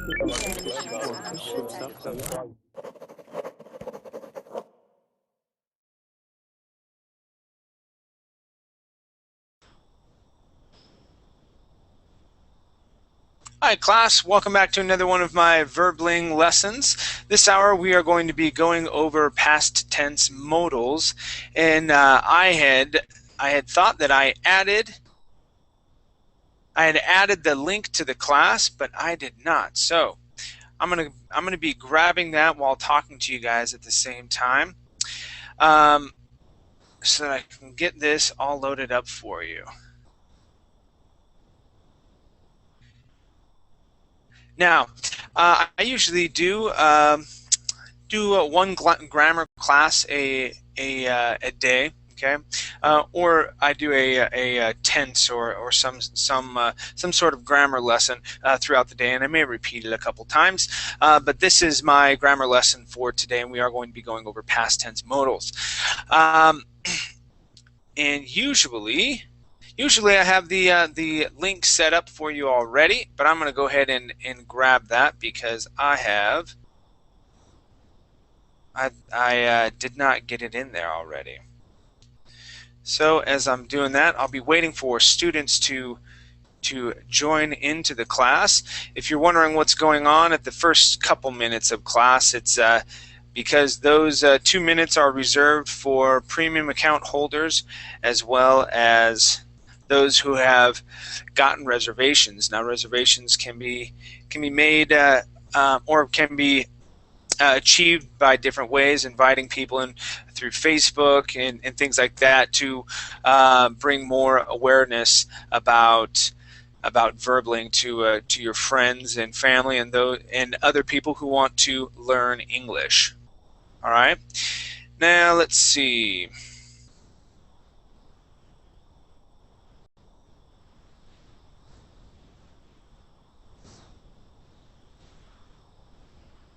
Hi class, welcome back to another one of my verbling lessons. This hour we are going to be going over past tense modals, and I had thought that I had added the link to the class, but I did not. So I'm gonna be grabbing that while talking to you guys at the same time, so that I can get this all loaded up for you. Now, I usually do one grammar class a day, okay, or I do a tense or some sort of grammar lesson throughout the day, and I may repeat it a couple times. But this is my grammar lesson for today, and we are going to be going over past tense modals. And usually I have the link set up for you already, but I'm going to go ahead and grab that because I did not get it in there already. So as I'm doing that, I'll be waiting for students to join into the class. If you're wondering what's going on at the first couple minutes of class, it's because those 2 minutes are reserved for premium account holders as well as those who have gotten reservations. Now, reservations can be made or can be achieved by different ways, inviting people in through Facebook and things like that to bring more awareness about verbling to your friends and family and other people who want to learn English. All right. Now let's see.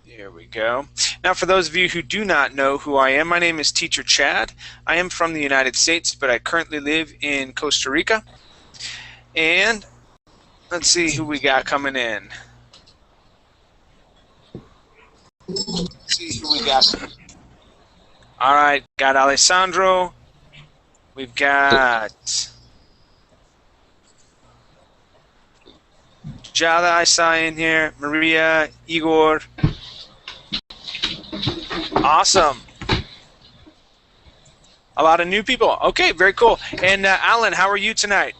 Here we go. Now, for those of you who do not know who I am, my name is Teacher Chad. I am from the United States, but I currently live in Costa Rica. And let's see who we got coming in. All right, got Alessandro. We've got Jada, I saw in here. Maria, Igor. Awesome. A lot of new people. Okay, very cool. And Alan, how are you tonight?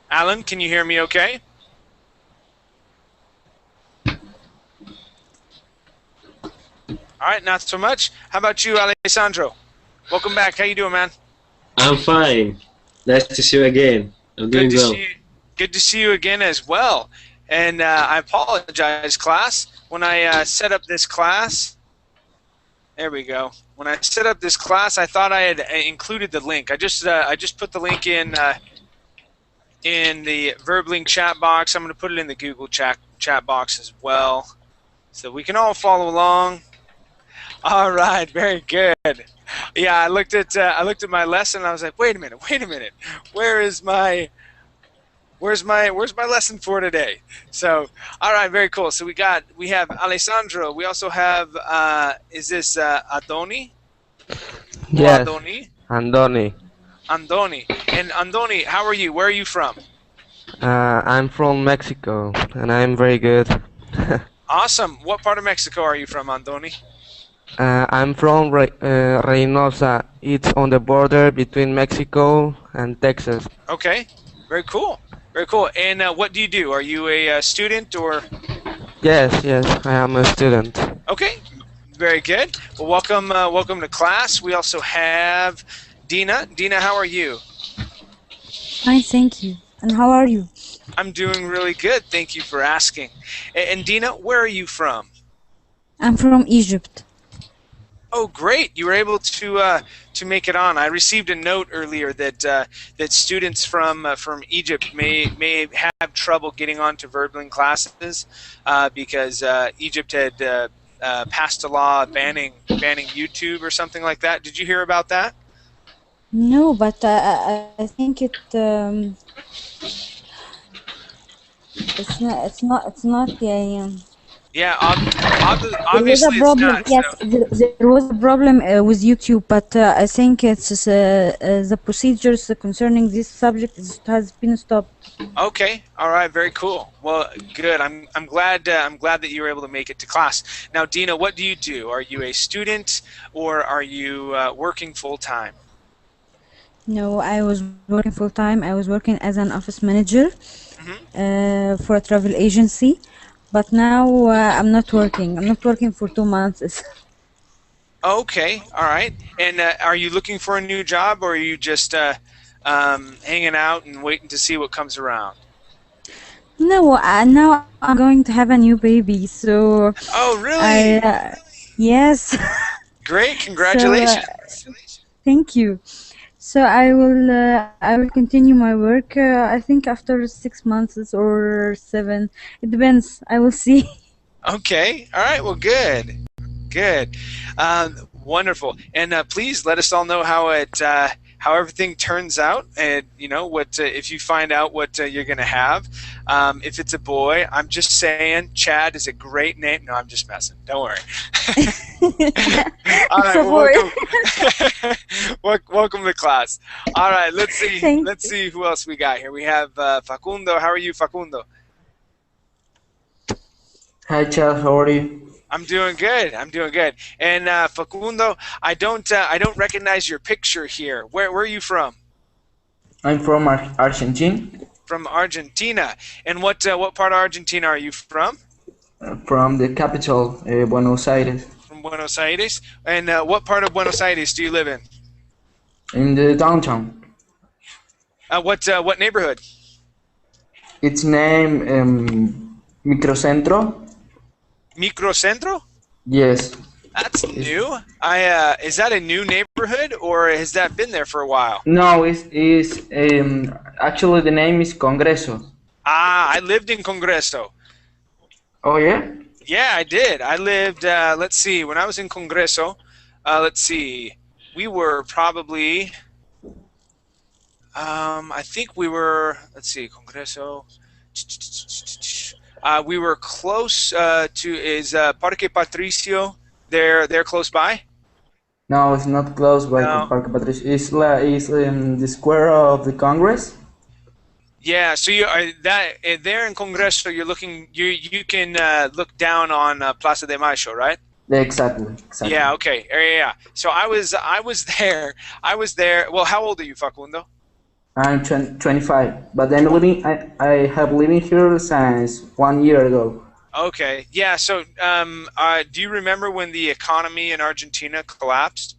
Alan, can you hear me okay? All right, not so much. How about you, Alessandro? Welcome back. How you doing, man? I'm fine. Nice to see you again. I'm doing well. Good to see you again as well. And I apologize, class. When I set up this class, there we go. When I set up this class, I thought I had included the link. I just put the link in the Verbling chat box. I'm going to put it in the Google chat box as well, so we can all follow along. All right, very good. Yeah, I looked at my lesson and I was like, wait a minute. Where's my lesson for today? So, all right, very cool. So we have Alessandro. We also have is this Adoni? Yes. Adoni? Andoni. Andoni. And Andoni, how are you? Where are you from? I'm from Mexico, and I'm very good. Awesome. What part of Mexico are you from, Andoni? I'm from Reynosa. It's on the border between Mexico and Texas. Okay. Very cool. Very cool. And what do you do? Are you a student or? Yes, I am a student. Okay. Very good. Well, welcome to class. We also have Dina. Dina, how are you? Fine, thank you. And how are you? I'm doing really good. Thank you for asking. And Dina, where are you from? I'm from Egypt. Oh, great! You were able to make it on. I received a note earlier that that students from Egypt may have trouble getting onto verbling classes because Egypt had passed a law banning YouTube or something like that. Did you hear about that? No, but I think It's not. Yeah. Yeah, There was a obviously it's problem. not. So Yes, there was a problem with YouTube, but I think it's the procedures concerning this subject has been stopped. okay, all right, very cool. Well, good. I'm glad that you were able to make it to class. Now, Dina, what do you do? Are you a student or are you working full time? No, I was working full time. I was working as an office manager Hmm. for a travel agency, but now I'm not working. I'm not working for 2 months. Okay, all right. And are you looking for a new job or are you just hanging out and waiting to see what comes around? No, now I'm going to have a new baby, so Oh, I really? yes. Great, So congratulations. thank you. So I will continue my work. I think after 6 months or 7. It depends. I will see. Okay, all right, well, good. Good, wonderful, and please let us all know how everything turns out, and what if you find out what you're going to have. If it's a boy, I'm just saying, Chad is a great name. No, I'm just messing. Don't worry. All It's right, a well, boy. welcome to class. All right, let's see. Thank Let's see who else we got here. We have Facundo. How are you, Facundo? Hi, Chad. How are you? I'm doing good. I'm doing good. And Facundo, I don't recognize your picture here. Where are you from? I'm from Argentina, From Argentina. And what part of Argentina are you from? from the capital, Buenos Aires, From Buenos Aires. And what part of Buenos Aires do you live in? in the downtown. What neighborhood? Its name Microcentro. Microcentro? Yes. That's It's, new. Is that a new neighborhood or has that been there for a while? no, it's actually the name is Congreso. Ah, I lived in Congreso. Oh yeah? Yeah, I did. I lived, let's see, when I was in Congreso, let's see, we were probably, I think we were, let's see, Congreso, we were close is Parque Patricio there close by? No, it's not close by No. Parque Patricio. It's the square of the Congress. Yeah, so you are that there in Congreso. You're looking. You can look down on Plaza de Mayo, right? Exactly, exactly. Yeah. Okay. Yeah. So I was there. I was there. Well, how old are you, Facundo? I'm 25, but I have living here since 1 year ago. Okay. Yeah. So do you remember when the economy in Argentina collapsed?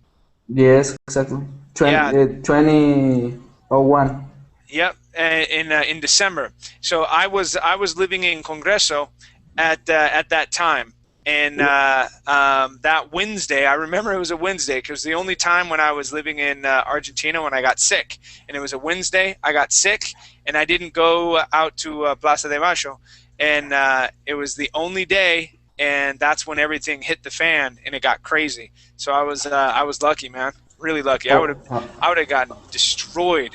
Yes, exactly. Yeah. 2001. Yep. In December. So I was living in Congreso at that time. And that Wednesday, I remember it was a Wednesday because the only time when I was living in Argentina when I got sick, and it was a Wednesday, I got sick, and I didn't go out to Plaza de Mayo, and it was the only day, and that's when everything hit the fan, and it got crazy. So I was lucky, man, really lucky. Oh, I would have gotten destroyed.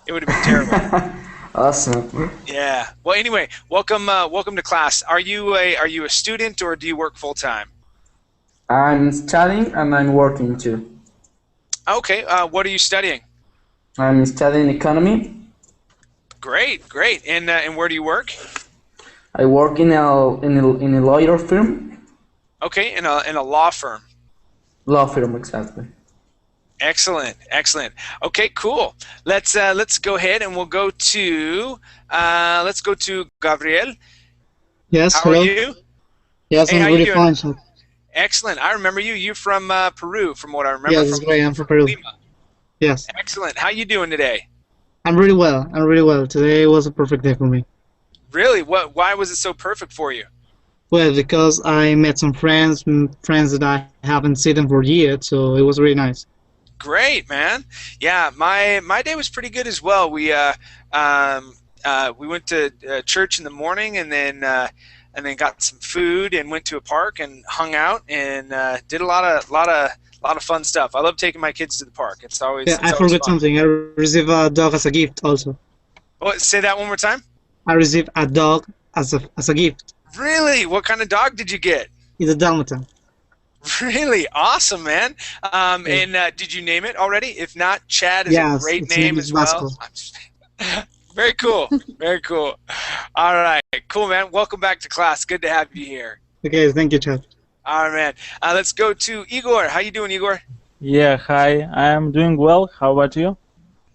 It would have been terrible. awesome. Yeah. Well, anyway, welcome to class. Are you a student or do you work full time? I'm studying and I'm working too. Okay. What are you studying? I'm studying economy. Great, great. And where do you work? I work in a lawyer firm. Okay, in a law firm. Law firm, exactly. Excellent, excellent. Okay, cool. Let's go ahead and let's go to Gabriel. Yes, How are hello. you? Yes, Hey, I'm how you really doing? fine. So, Excellent. I remember you. You're from Peru, from what I remember. yes, it's From great. I'm from Peru. Lima. Yes, Excellent. How you doing today? I'm really well. I'm really well. Today was a perfect day for me. Really? What? Why was it so perfect for you? Well, because I met some friends, friends that I haven't seen for years, so it was really nice. Great, man. Yeah, my day was pretty good as well. We went to church in the morning and then got some food and went to a park and hung out and did a lot of fun stuff. I love taking my kids to the park. Yeah, I It's always forgot fun. something. I received a dog as a gift also. Oh, say that one more time. I received a dog as a gift. Really? What kind of dog did you get? It's a Dalmatian. Really awesome, man. Yeah. And did you name it already? If not, Chad is a Yes, great its name name is as well. Vasco. Very cool. Very cool. All right. Cool, man. Welcome back to class. Good to have you here. Okay, thank you, Chad. All right, man. Let's go to Igor. How you doing, Igor? Yeah, hi. I'm doing well. How about you?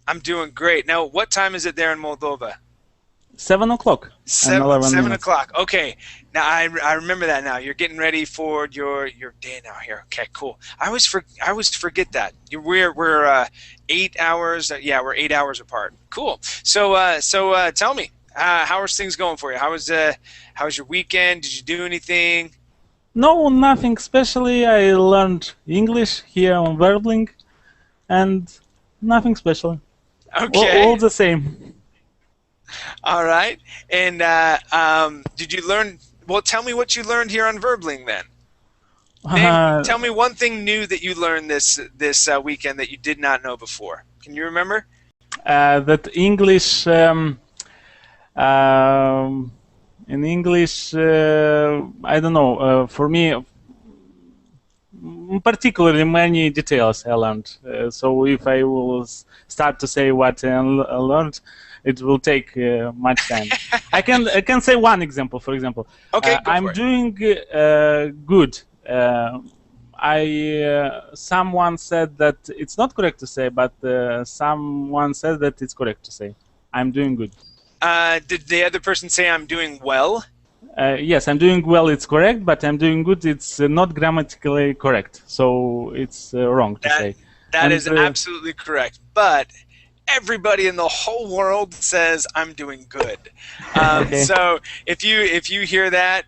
I'm doing great. Now, what time is it there in Moldova? 7 o'clock and 11 7 minutes. o'clock. Okay. Now I remember that now. You're getting ready for your day now here. Okay, cool. I always forget that. We're 8 hours. Yeah, we're 8 hours apart. Cool. So tell me, how are things going for you? How was your weekend? Did you do anything? No, nothing especially. I learned English here on Verbling, and nothing special. Okay. All the same. All right. And did you learn? Well, tell me what you learned here on Verbling then. Tell me one thing new that you learned this weekend that you did not know before. Can you remember? That English, in English, I don't know. For me, particularly many details I learned. So if I will start to say what I learned, it will take much time. I can say one example. For example, okay, I'm doing good. Someone said that it's not correct to say, but someone said that it's correct to say. I'm doing good. Did the other person say I'm doing well? Yes, I'm doing well. It's correct, but I'm doing good. It's not grammatically correct, so it's wrong to say. That is absolutely correct, but everybody in the whole world says I'm doing good. Okay. So if you hear that,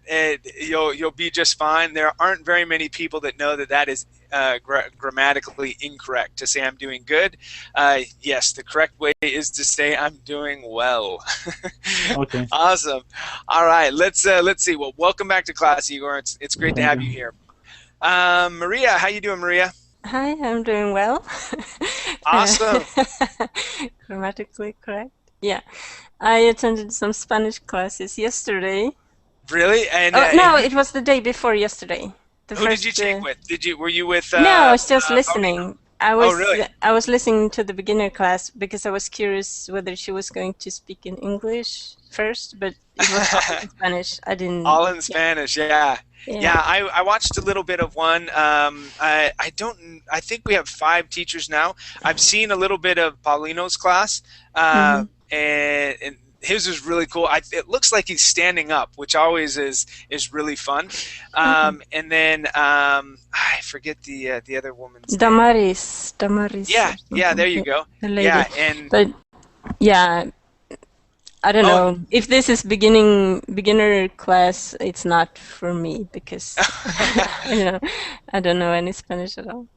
you'll be just fine. There aren't very many people that know that is grammatically incorrect to say I'm doing good. Yes, the correct way is to say I'm doing well. Okay. Awesome. All right, let's see. Well, welcome back to class, Igor. It's great to have you here. Maria, how you doing, Maria? Hi, I'm doing well. Awesome. Grammatically correct. Yeah, I attended some Spanish classes yesterday. Really? And no, it was the day before yesterday. Who did you take with? Were you with? No, I was just listening. Really? I was listening to the beginner class because I was curious whether she was going to speak in English first, but it was all in Spanish. I didn't. All in Spanish, yeah. I watched a little bit of one. I think we have 5 teachers now. I've seen a little bit of Paulino's class, and his is really cool. It looks like he's standing up, which always is really fun. And then I forget the other woman's name. Damaris. Yeah, there you go. The lady. Yeah, but yeah, I don't know if this is beginner class. It's not for me because I don't know any Spanish at all.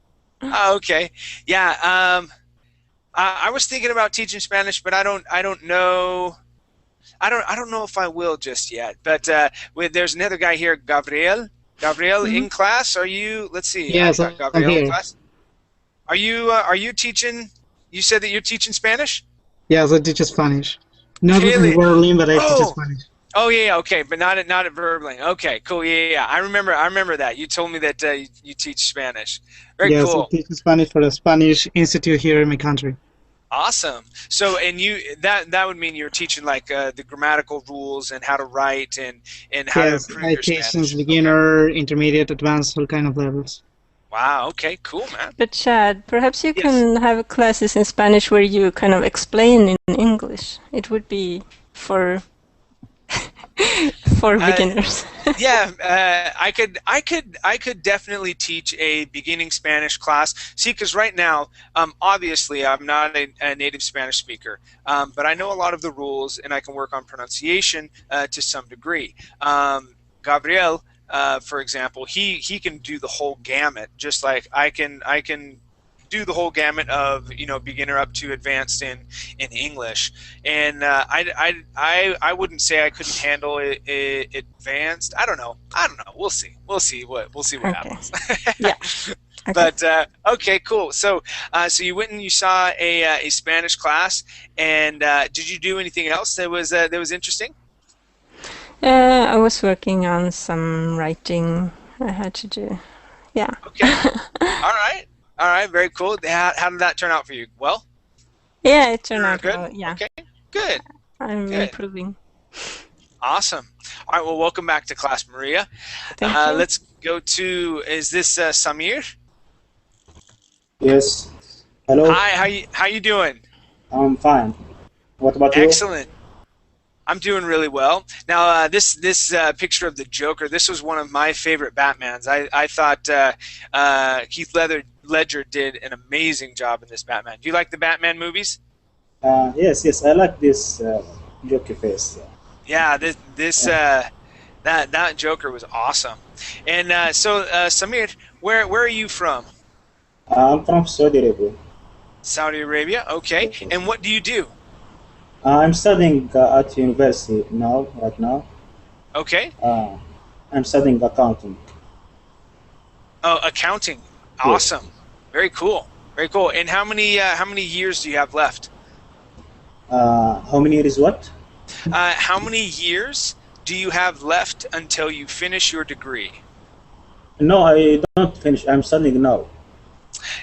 Oh, okay. Yeah. I was thinking about teaching Spanish, but I don't know. I don't know if I will just yet. But there's another guy here, Gabriel. Gabriel, in class? Are you? Let's see. Yes, Gabriel I'm here. in class. Are you teaching? You said that you're teaching Spanish? Yes, I teach Spanish. Not Really? in Berlin, but I teach Spanish. Oh yeah, okay, but not at Verbling. Okay, cool. Yeah. I remember that. You told me that you teach Spanish. Very cool. Yes, I teach Spanish for the Spanish Institute here in my country. Awesome. So, and that would mean you're teaching like the grammatical rules and how to write and how to improve your teach Spanish. since beginner, intermediate, advanced, all kind of levels. Wow. Okay. Cool, man. But Chad, perhaps you can have classes in Spanish where you kind of explain in English. It would be for beginners. I could definitely teach a beginning Spanish class. See, because right now, obviously, I'm not a native Spanish speaker, but I know a lot of the rules, and I can work on pronunciation to some degree. Gabriel, for example, he can do the whole gamut, just like I can do the whole gamut of beginner up to advanced in English, and I wouldn't say I couldn't handle it advanced. I don't know. We'll see what happens. Yeah. Okay. But okay, cool. So you went and you saw a Spanish class, and did you do anything else that was interesting? I was working on some writing I had to do. Yeah. Okay. All right. All right. Very cool. How did that turn out for you? Well, Yeah, it turned you're out good. well. Yeah, Okay. Good. I'm Good. improving. Awesome. All right. Well, welcome back to class, Maria. Thank you. Let's go to. Is this Samir? Yes. Hello. Hi. How you doing? I'm fine. What about you? Excellent. I'm doing really well. Now, this picture of the Joker, this was one of my favorite Batmans. I thought Heath Ledger did an amazing job in this Batman. Do you like the Batman movies? Yes. I like this Joker face. Yeah, that Joker was awesome. And so, Samir, where are you from? I'm from Saudi Arabia. Saudi Arabia. Okay. Yes. And what do you do? I'm studying at university right now. Okay. I'm studying accounting. Oh, accounting. Awesome. Very cool. Very cool. And how many years do you have left? How many years what? How many years do you have left until you finish your degree? No, I don't finish. I'm studying now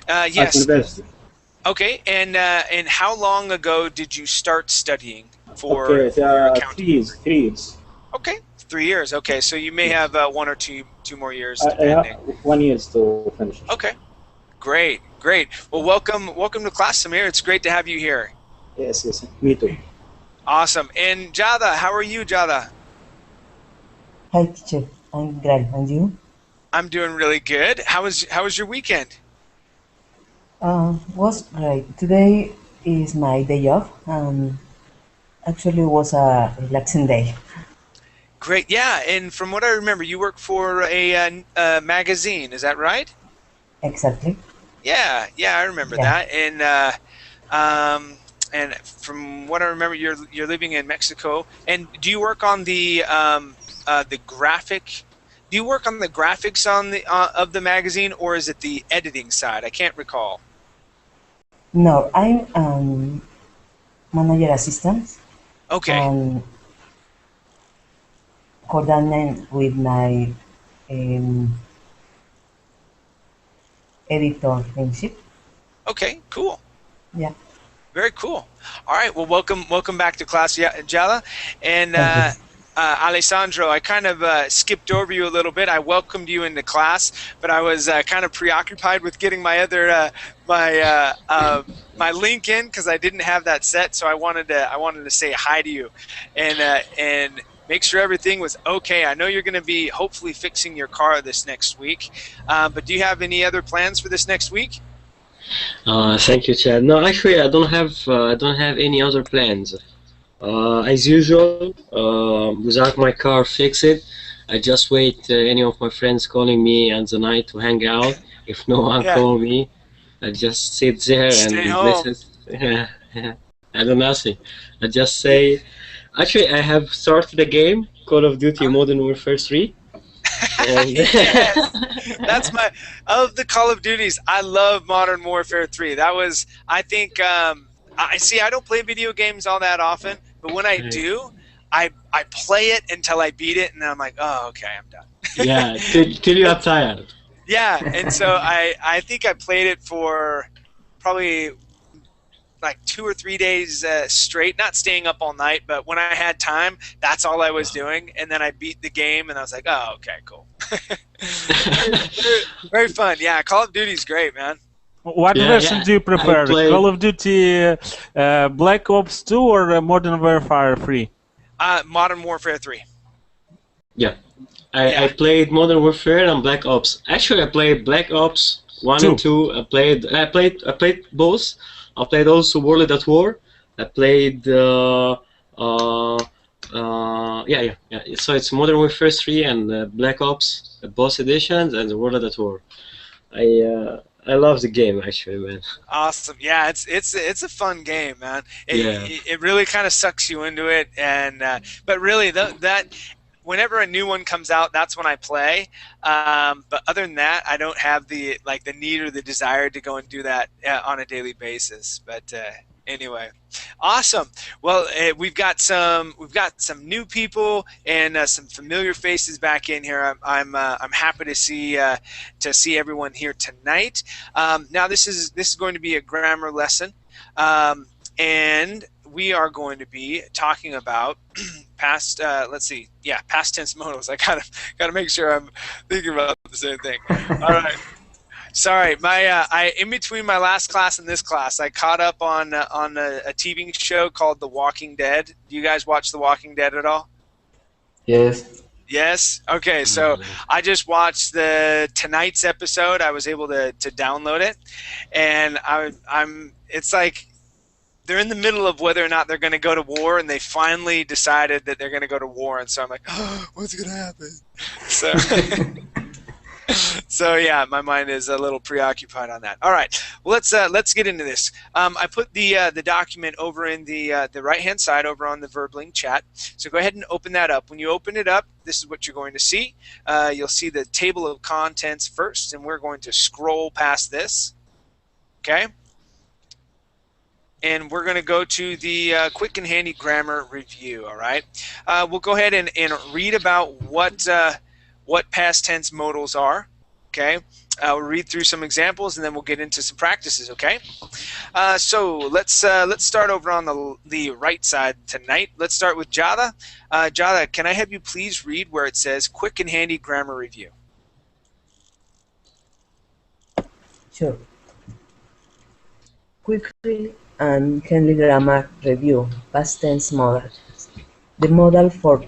at Yes. university. Okay. And how long ago did you start studying for Okay, your accounting? 3 years. Okay, 3 years. Okay, so you may have one or two more years, I have depending. 1 year to finish. Okay, great. Well, welcome to class, Samir. It's great to have you here. Yes. Me too. Awesome. And Jada, how are you, Jada? Hi, teacher. I'm great. And you? I'm doing really good. How was your weekend? Was great. Today is my day off, and actually was a relaxing day. Great. Yeah, and from what I remember, you work for a magazine. Is that right? Exactly. Yeah, I remember Yeah. that. And from what I remember, you're living in Mexico. And do you work on the graphic? Do you work on the graphics on the of the magazine, or is it the editing side? I can't recall. No, I'm manager assistant Okay. and coordinate with my um, editor-in-chief. Okay. Cool. Yeah. Very cool. All right. Well, welcome back to class, Jala. And Thank you. Alessandro, I kind of skipped over you a little bit. I welcomed you into class, but I was kind of preoccupied with getting my other my link in because I didn't have that set. So I wanted to say hi to you, and make sure everything was okay. I know you're going to be hopefully fixing your car this next week, but do you have any other plans for this next week? Thank you, Chad. No, actually, I don't have any other plans. As usual, without my car fixed, I just wait any of my friends calling me at the night to hang out. If no one Yeah. call me, I just sit there Stay and home. listen. I do nothing. I just say. Actually, I have started a game, Call of Duty Modern Warfare 3. And Yes, that's of the Call of Duties. I love Modern Warfare 3. That was, I think, I don't play video games all that often, but when I do, I play it until I beat it, and then I'm like, oh, okay, I'm done. yeah, till you are tired. Yeah, and so I think I played it for probably like 2 or 3 days straight, not staying up all night, but when I had time, that's all I was doing. And then I beat the game, and I was like, oh, okay, cool. very fun. Yeah, Call of Duty's great, man. What Yeah, version yeah. do you prefer? I play- Call of Duty Black Ops 2 or Modern Warfare 3? Modern Warfare 3. Yeah. I played Modern Warfare and Black Ops. Actually, I played Black Ops 1 and 2. I played both. I played also World at War. I played yeah. So it's Modern Warfare 3 and Black Ops, both editions, and the World at War. I love the game actually, man. Awesome. Yeah, it's a fun game, man. Yeah. It really kind of sucks you into it, and but really that whenever a new one comes out, that's when I play. But other than that, I don't have the need or the desire to go and do that on a daily basis. But Anyway, awesome. Well, we've got some new people and some familiar faces back in here. I'm happy to see everyone here tonight. Now this is going to be a grammar lesson, and we are going to be talking about past. Let's see, yeah, past tense modals. I gotta make sure I'm thinking about the same thing. All right. Sorry, I in between my last class and this class, I caught up on a TV show called The Walking Dead. Do you guys watch The Walking Dead at all? Yes. Yes. Okay, so I just watched tonight's episode. I was able to download it, and I'm. It's like they're in the middle of whether or not they're going to go to war, and they finally decided that they're going to go to war, and so I'm like, oh, what's going to happen? So. So yeah, my mind is a little preoccupied on that. All right, well, let's get into this. I put the document over in the right hand side over on the Verbling chat. So go ahead and open that up. When you open it up, this is what you're going to see. You'll see the table of contents first, and we're going to scroll past this. Okay. And we're going to go to the quick and handy grammar review. All right. We'll go ahead and read about what past tense modals are. Okay, we'll read through some examples and then we'll get into some practices. Okay, so let's start over on the right side tonight. Let's start with Jada. Jada, can I have you please read where it says quick and handy grammar review? Sure. Quickly and handy grammar review. Past tense modal. The modal for.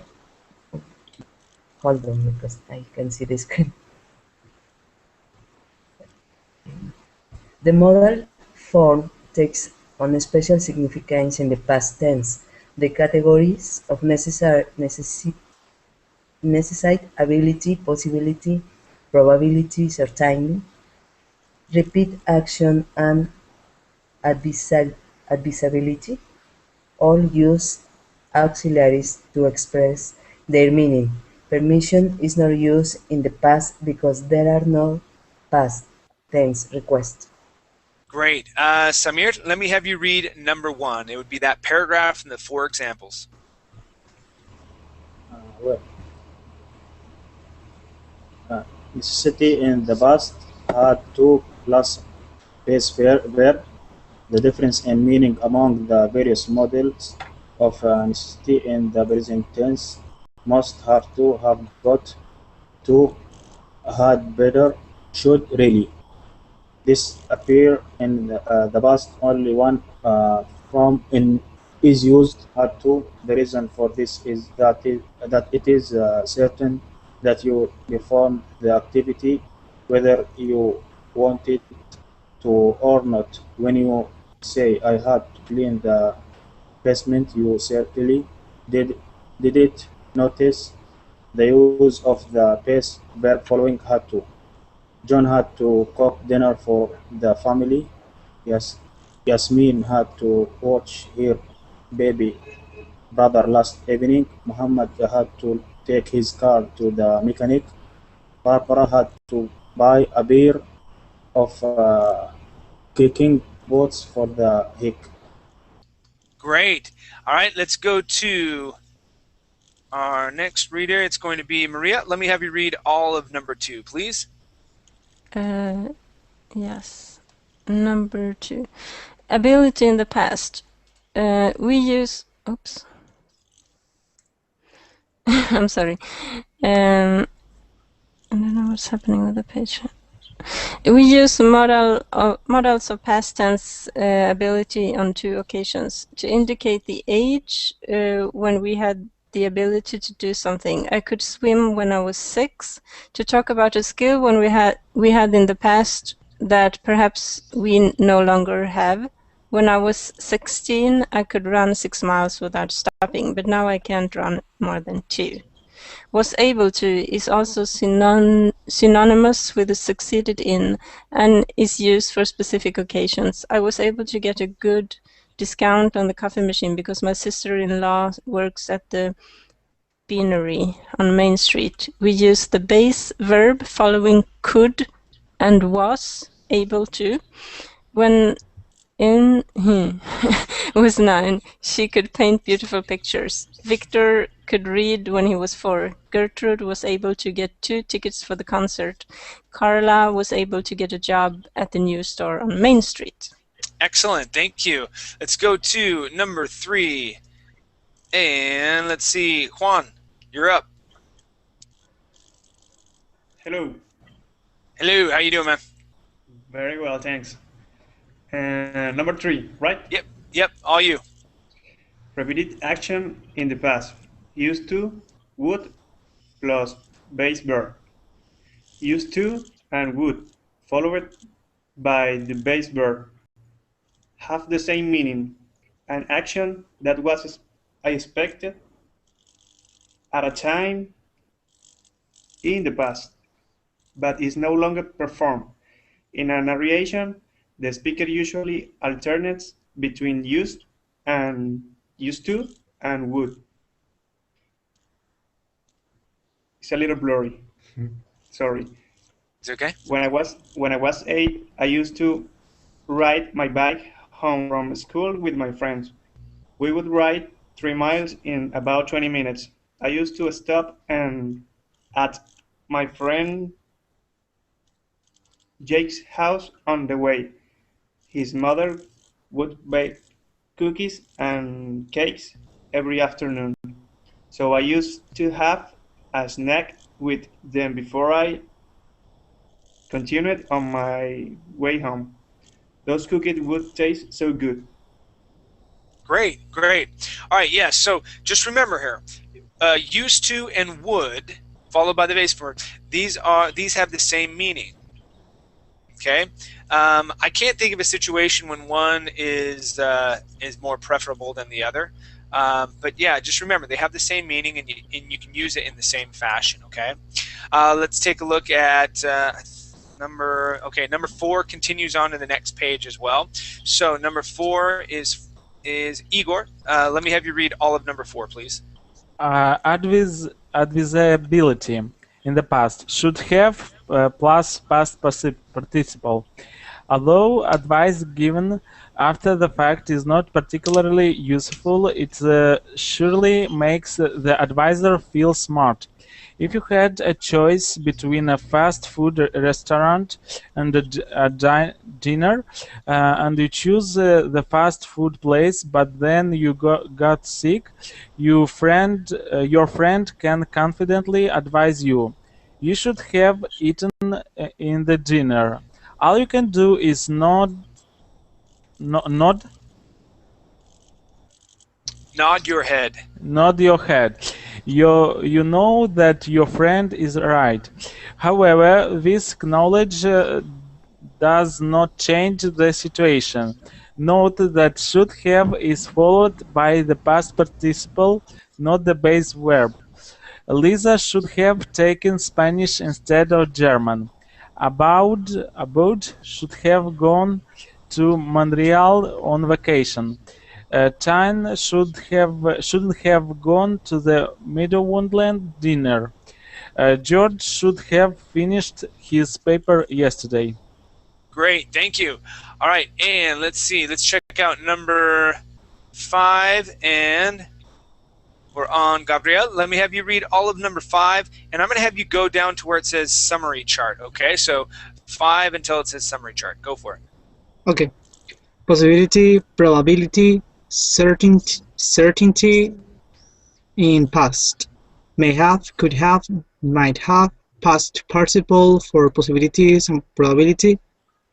Hold on, because I can see the screen. The modal form takes on a special significance in the past tense. The categories of necessite, ability, possibility, probability, certainty, repeat action, and advisability all use auxiliaries to express their meaning. Permission is not used in the past because there are no past tense requests. Great. Samir, let me have you read number 1. It would be that paragraph and the 4 examples. Necessity in the past had 2 plus base verb. The difference in meaning among the various models of necessity in the present tense: must, have to, have got to, had better, should, really. This appear in the past. Only one from in is used, had to. The reason for this is that it is certain that you perform the activity whether you want it to or not. When you say I had to clean the basement, you certainly did it. Notice the use of the past verb following had to. John had to cook dinner for the family. Yes, Yasmin had to watch her baby brother last evening. Muhammad had to take his car to the mechanic. Barbara had to buy a pair of kicking boots for the hike. Great. All right, let's go to our next reader. It's going to be Maria. Let me have you read all of number 2, please. Yes. Number 2. Ability in the past. We use... Oops. I'm sorry. I don't know what's happening with the page. We use modals of past tense ability on 2 occasions to indicate the age when we had the ability to do something. I could swim when I was 6. To talk about a skill when we had in the past that perhaps we no longer have. When I was 16, I could run 6 miles without stopping, but now I can't run more than 2. Was able to is also synonymous with succeeded in and is used for specific occasions. I was able to get a good discount on the coffee machine because my sister-in-law works at the beanery on Main Street. We use the base verb following could and was able to when In was 9. She could paint beautiful pictures. Victor could read when he was 4. Gertrude was able to get 2 tickets for the concert. Carla was able to get a job at the news store on Main Street. Excellent, thank you. Let's go to number 3. And let's see, Juan, you're up. Hello. Hello, how you doing, man? Very well, thanks. Number 3, right? Yep, all you. Repeated action in the past. Used to, would, plus base verb. Used to and would, followed by the base verb, have the same meaning. An action that was expected at a time in the past, but is no longer performed. In a narration, the speaker usually alternates between used to and would. It's a little blurry. Sorry. It's okay. When I was 8, I used to ride my bike home from school with my friends. We would ride 3 miles in about 20 minutes. I used to stop and at my friend Jake's house on the way. His mother would bake cookies and cakes every afternoon, so I used to have a snack with them before I continued on my way home. Those cookies would taste so good. Great. All right, yeah, so just remember here, used to and would, followed by the base verb, these have the same meaning. Okay, I can't think of a situation when one is more preferable than the other, but yeah, just remember they have the same meaning, and you can use it in the same fashion. Okay, let's take a look at number 4 continues on to the next page as well. So number 4 is Igor. Let me have you read all of number 4, please. Advisability in the past should have plus past participle. Although advice given after the fact is not particularly useful, it surely makes the advisor feel smart. If you had a choice between a fast food restaurant and a dinner, and you choose the fast food place, but then you got sick, your friend can confidently advise you. You should have eaten in the dinner. All you can do is nod your head. Nod your head. You know that your friend is right. However, this knowledge does not change the situation. Note that should have is followed by the past participle, not the base verb. Lisa should have taken Spanish instead of German. About should have gone to Montreal on vacation. Tyne shouldn't have gone to the Meadowwoodland dinner. George should have finished his paper yesterday. Great, thank you. All right, and let's see. Let's check out number 5, and we're on Gabriel. Let me have you read all of number 5, and I'm going to have you go down to where it says summary chart, okay? So 5 until it says summary chart. Go for it. Okay. Possibility, probability, certainty in past. May have, could have, might have, past participle for possibilities and probability,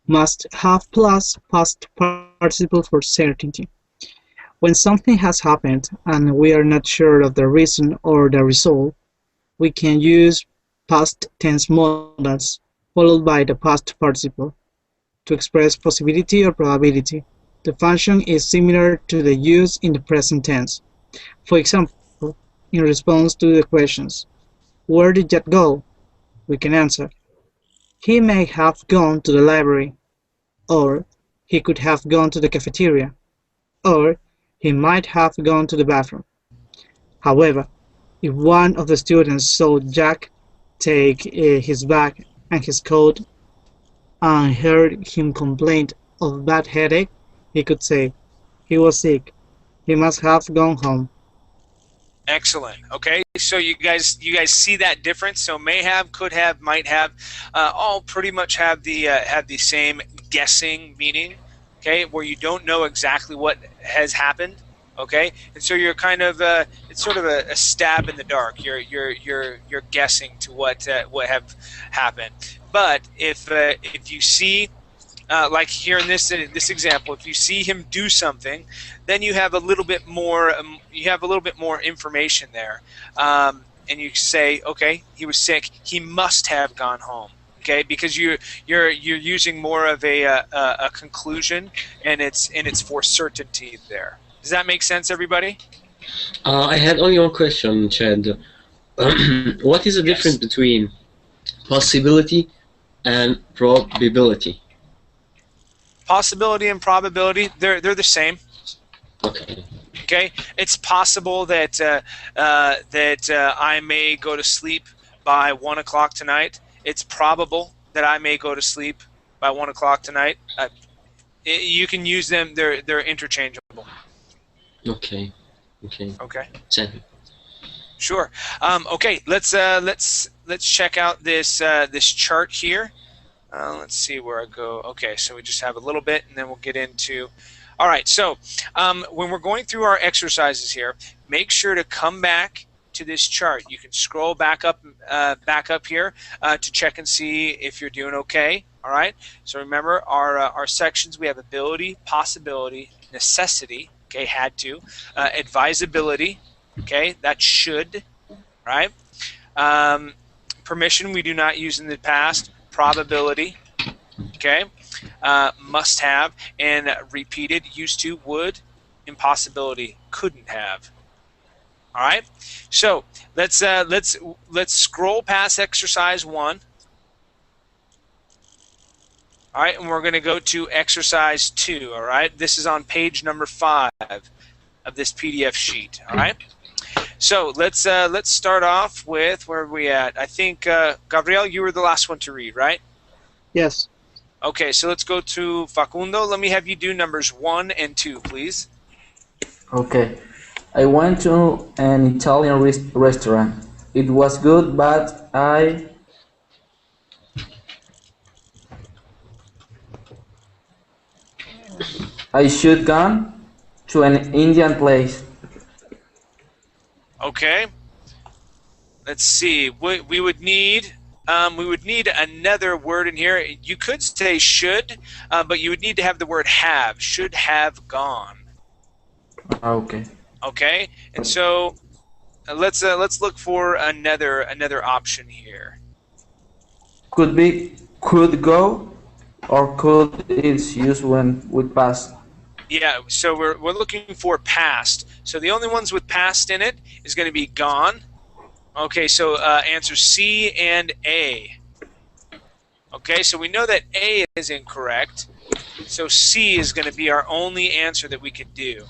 must have plus past participle for certainty. When something has happened and we are not sure of the reason or the result, we can use past tense modals followed by the past participle to express possibility or probability. The function is similar to the use in the present tense. For example, in response to the questions, "Where did Jack go?" we can answer, "He may have gone to the library," or "He could have gone to the cafeteria," or "He might have gone to the bathroom." However, if one of the students saw Jack take his bag and his coat and heard him complain of bad headache, He could say, he was sick. He must have gone home. Excellent. Okay, so you guys see that difference? So may have, could have, might have, all pretty much have the same guessing meaning. Okay, where you don't know exactly what has happened. Okay, and so you're kind of it's sort of a stab in the dark. You're guessing to what have happened. But if you see like here in this example, if you see him do something, then you have a little bit more information there, and you say, okay, he was sick. He must have gone home. Okay, because you're using more of a conclusion, and it's for certainty there. Does that make sense, everybody? I had only one question, Chad. What is the difference between possibility and probability? Possibility and probability, they're the same. Okay. Okay, it's possible that I may go to sleep by 1 o'clock tonight. It's probable that I may go to sleep by 1 o'clock tonight. You can use them; they're interchangeable. Okay. Okay. Okay. Sure. Okay, let's check out this chart here. Let's see where I go. Okay, so we just have a little bit, and then we'll get into. All right, so when we're going through our exercises here, make sure to come back to this chart. You can scroll back up here to check and see if you're doing okay. All right. So remember our sections. We have ability, possibility, necessity. Okay, had to, advisability. Okay, that should. Right. Permission we do not use in the past. Probability, okay, must have, and repeated, used to, would, impossibility, couldn't have. All right, so let's scroll past exercise 1. All right, and we're going to go to exercise 2. All right, this is on page number 5 of this PDF sheet. All right. So let's start off with where are we at? I think Gabriel, you were the last one to read, right? Yes. Okay, so let's go to Facundo. Let me have you do numbers 1 and 2, please. Okay. I went to an Italian restaurant. It was good, but I should gone to an Indian place. Okay. Let's see. We would need another word in here. You could say should, but you would need to have the word have. Should have gone. Okay. Okay. And so let's look for another option here. Could be could go, or could is used when with past. Yeah, so we're looking for past. So the only ones with past in it is going to be gone. Okay, so answer C and A. Okay, so we know that A is incorrect. So C is going to be our only answer that we could do.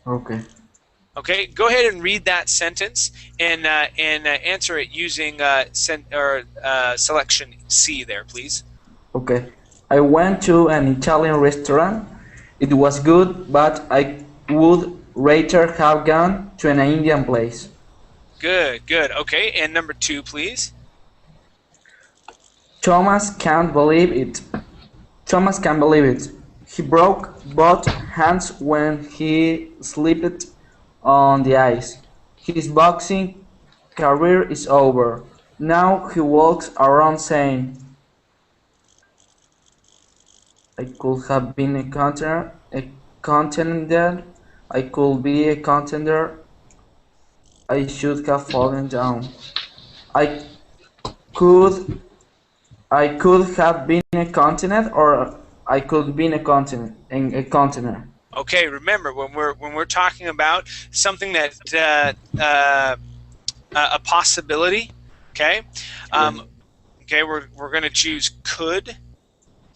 Okay. Okay, go ahead and read that sentence and answer it using selection C there, please. Okay. I went to an Italian restaurant. It was good, but I would rather have gone to an Indian place. Good, good. Okay, and number 2, please. Thomas can't believe it. Thomas can't believe it. He broke both hands when he slipped on the ice. His boxing career is over. Now he walks around saying, I could have been a contender. I could be a contender. I should have fallen down. I could have been a continent, or I could be a continent. Okay, remember when we're talking about something that a possibility. Okay, okay, we're going to choose could.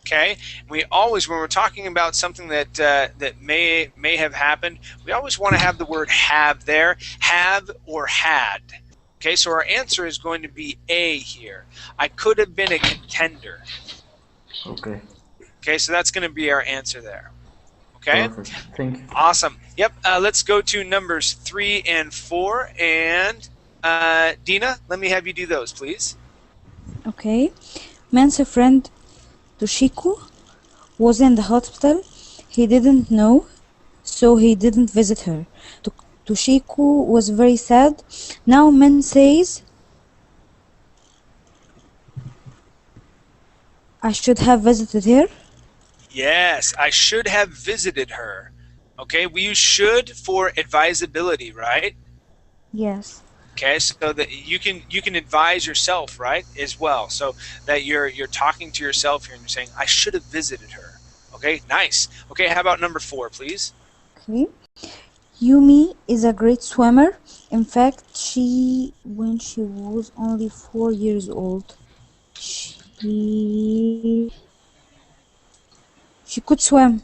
Okay, we always, when we're talking about something that that may have happened, we always want to have the word have there, have or had. Okay, so our answer is going to be A here. I could have been a contender. Okay. Okay, so that's going to be our answer there. Okay? Perfect. Thank you. Awesome. Yep, let's go to numbers 3 and 4. And Dina, let me have you do those, please. Okay. Man's friend Toshiko was in the hospital. He didn't know, so he didn't visit her. Toshiko was very sad. Now man says, I should have visited her. Yes, I should have visited her. Okay, we use should for advisability, right? Yes. Okay, so that you can advise yourself, right, as well. So that you're talking to yourself here and you're saying, I should have visited her. Okay, nice. Okay, how about number 4, please? Okay. Yumi is a great swimmer. In fact, when she was only 4 years old, she could swim.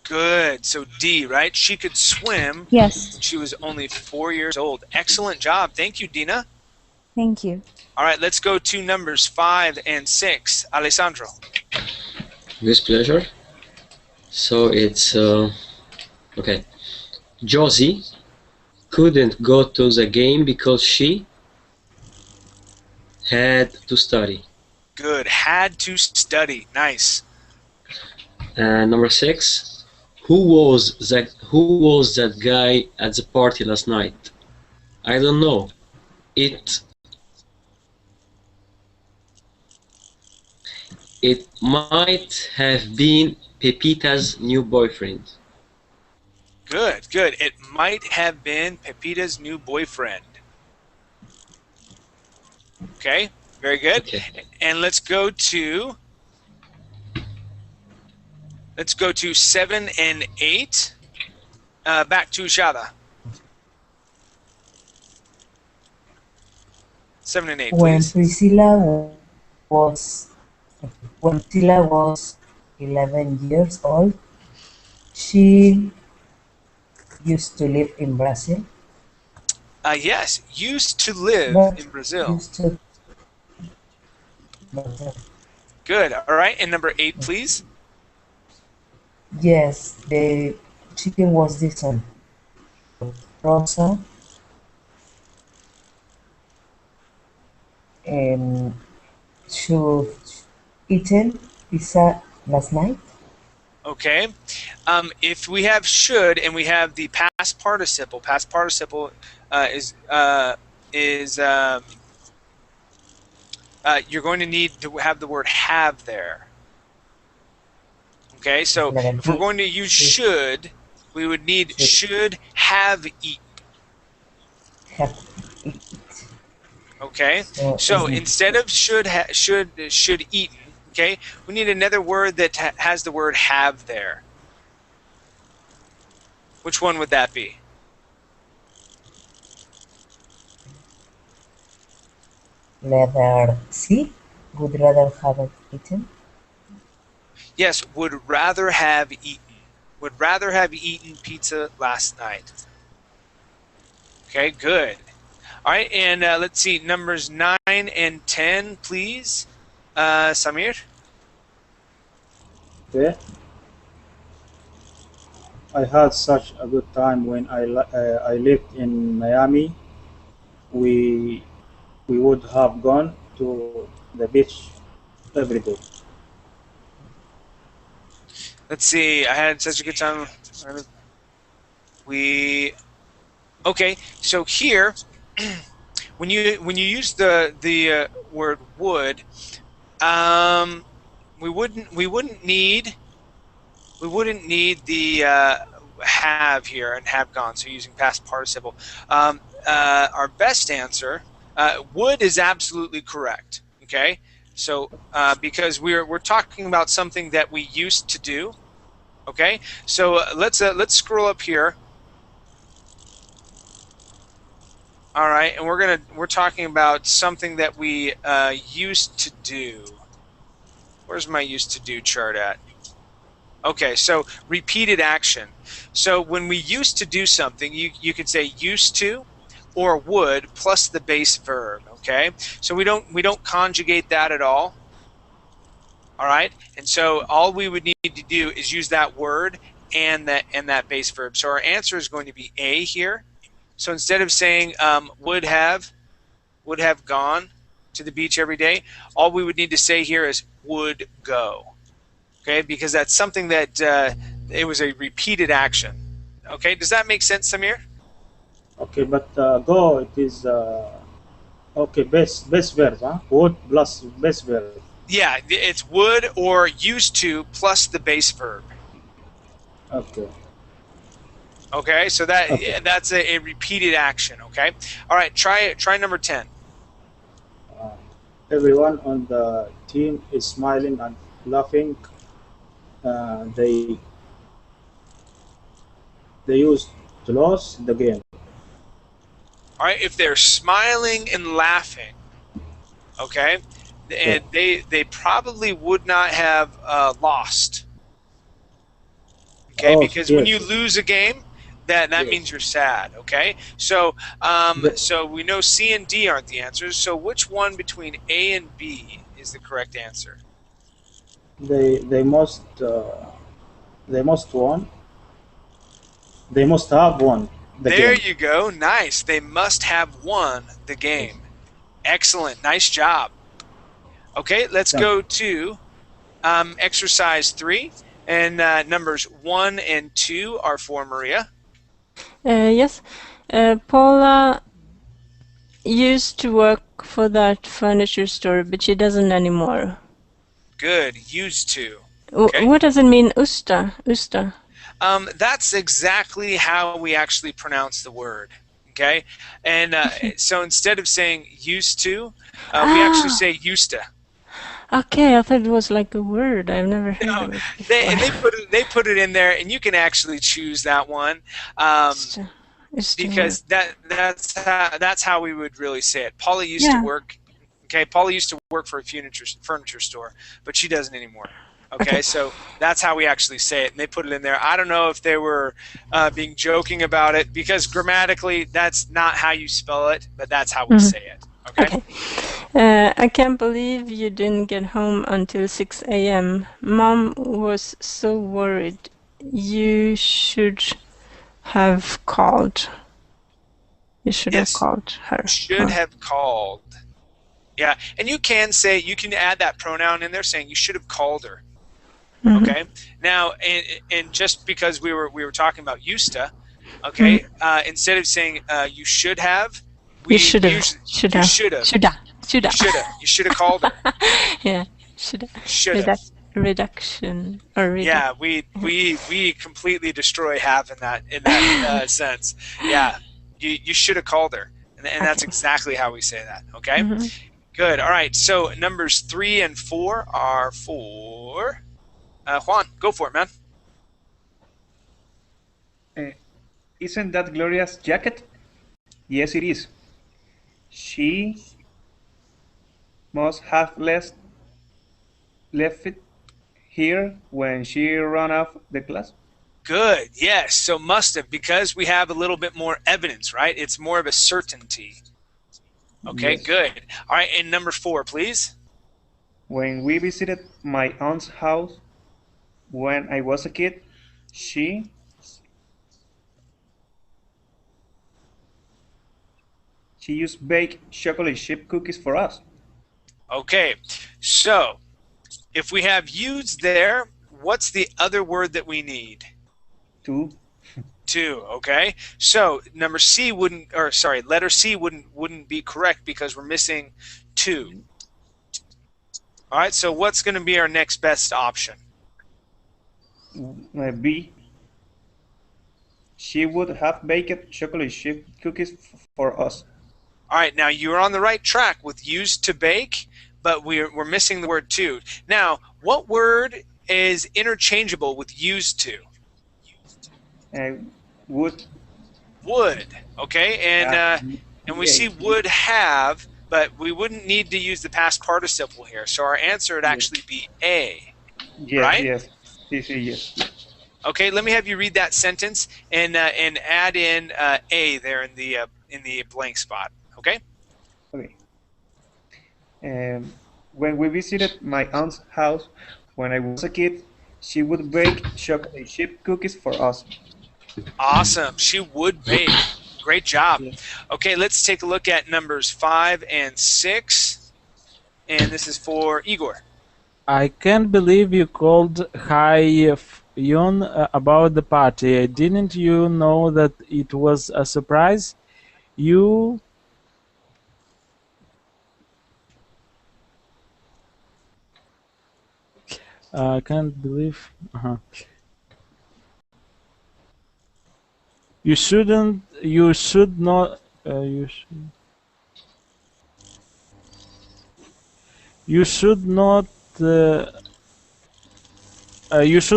Good. So D, right? She could swim. Yes. She was only 4 years old. Excellent job. Thank you, Dina. Thank you. All right, let's go to numbers 5 and 6. Alessandro. With pleasure. So it's okay. Josie couldn't go to the game because she had to study. Good. Had to study. Nice. And number 6, who was that guy at the party last night? I don't know. It might have been Pepita's new boyfriend. Good, good. It might have been Pepita's new boyfriend. Okay, very good. Okay. And let's go to 7 and 8. Back to Shada. 7 and 8, please. When Priscilla was 11 years old, she used to live in Brazil. Yes, used to live in Brazil. Good. All right. And number 8, please. Yes, the chicken was decent. Rosa should eaten pizza last night. Okay. If we have should and we have the past participle is you're going to need to have the word have there. Okay, so if we're going to use should, we would need should have eaten. Okay, so instead of should eaten, okay, we need another word that has the word have there. Which one would that be? Letter C, would rather have eaten. Yes, would rather have eaten. Would rather have eaten pizza last night. Okay, good. All right, and let's see, numbers 9 and 10, please. Samir? Okay. I had such a good time when I lived in Miami. We would have gone to the beach every day. Let's see, I had such a good time. Okay, so here, when you use the word would, we wouldn't need the have here and have gone. So using past participle, our best answer would is absolutely correct. Okay, so because we're talking about something that we used to do. Okay, so let's scroll up here. All right, and we're talking about something that we used to do. Where's my used to do chart at? Okay, so repeated action. So when we used to do something, you could say used to or would plus the base verb. Okay, so we don't conjugate that at all. All right, and so all we would need to do is use that word and that base verb. So our answer is going to be A here. So instead of saying would have gone to the beach every day, all we would need to say here is would go. Okay, because that's something that it was a repeated action. Okay, does that make sense, Samir? Okay, but go it is okay. Base verb, huh? Would plus base verb. Yeah, it's would or used to plus the base verb. Okay. Okay, so that's a repeated action. Okay, all right. Try number 10. Uh, Everyone on the team is smiling and laughing. Uh, they they used to lose the game. All right, if they're smiling and laughing, okay, and they probably would not have lost. Okay, Oh, because when you yes, lose a game, that yes. means you're sad. Okay, so so we know C and D aren't the answers. So which one between A and B is the correct answer? They must won. They must have won the There game. you go. Nice. They must have won the game. Excellent. Nice job. Okay, let's go to exercise 3. And numbers 1 and 2 are for Maria. Yes. Paula used to work for that furniture store, but she doesn't anymore. Good. Used to. Okay. What does it mean, usta? Usta. That's exactly how we actually pronounce the word. Okay, and so instead of saying used to, we actually say used to. Okay, I thought it was like a word. I've never heard of it before. They put it in there, and you can actually choose that one because that's how we would really say it. Paula used to work. Okay, Paula used to work for a furniture store, but she doesn't anymore. Okay, so that's how we actually say it, and they put it in there. I don't know if they were being joking about it, because grammatically that's not how you spell it, but that's how we say it. Okay. I can't believe you didn't get home until 6 a.m. Mom was so worried. You should have called. You should have called her. Should have called. Yeah, and you can add that pronoun in there, saying you should have called her. Okay. Now, and just because we were talking about used to, okay, instead of saying you should have, you should have called her. Yeah, should have. Reduction or yeah, we completely destroy have in that sense. Yeah, you should have called her, and that's exactly how we say that. Okay. Good. All right. So numbers 3 and 4 are for Juan. Go for it, man. Isn't that Gloria's jacket? Yes, it is. She must have left it here when she ran off the class. Good. Yes. So must have, because we have a little bit more evidence, right? It's more of a certainty. Okay. Yes. Good. All right. And number 4, please. When we visited my aunt's house when I was a kid, she used to bake chocolate chip cookies for us. Okay, so if we have used there, what's the other word that we need? To. Okay. So letter C wouldn't be correct because we're missing to. All right. So what's going to be our next best option? B. She would have baked chocolate chip cookies for us. All right. Now you're on the right track with used to bake, but we're missing the word to. Now, what word is interchangeable with used to? Would. Would. Okay. And we see would have, but we wouldn't need to use the past participle here. So our answer would actually be A. Yes, right? Yes. Okay, let me have you read that sentence and add in A there in the blank spot. Okay. Okay. When we visited my aunt's house when I was a kid, she would bake chocolate chip cookies for us. Awesome. She would bake. Great job. Yeah. Okay, let's take a look at numbers 5 and 6. And this is for Igor. I can't believe you called Hai Yun about the party. Didn't you know that it was a surprise? You can't believe. You shouldn't. You should not. You should not. You should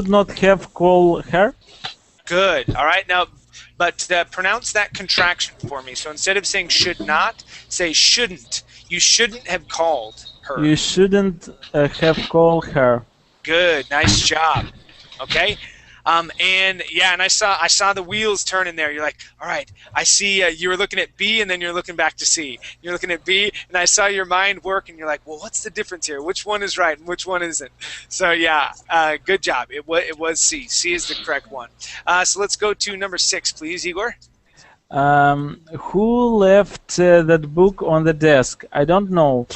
not have called her. Good. All right. Now, but pronounce that contraction for me. So instead of saying should not, say shouldn't. You shouldn't have called her. You shouldn't have called her. Good. Nice job. Okay. And yeah, and I saw the wheels turning there. You're like, all right, I see you were looking at B and then you're looking back to C. You're looking at B and I saw your mind work and you're like, well, what's the difference here? Which one is right and which one isn't? So yeah, good job. It was C. C is the correct one. So let's go to number 6, please, Igor. Who left that book on the desk? I don't know.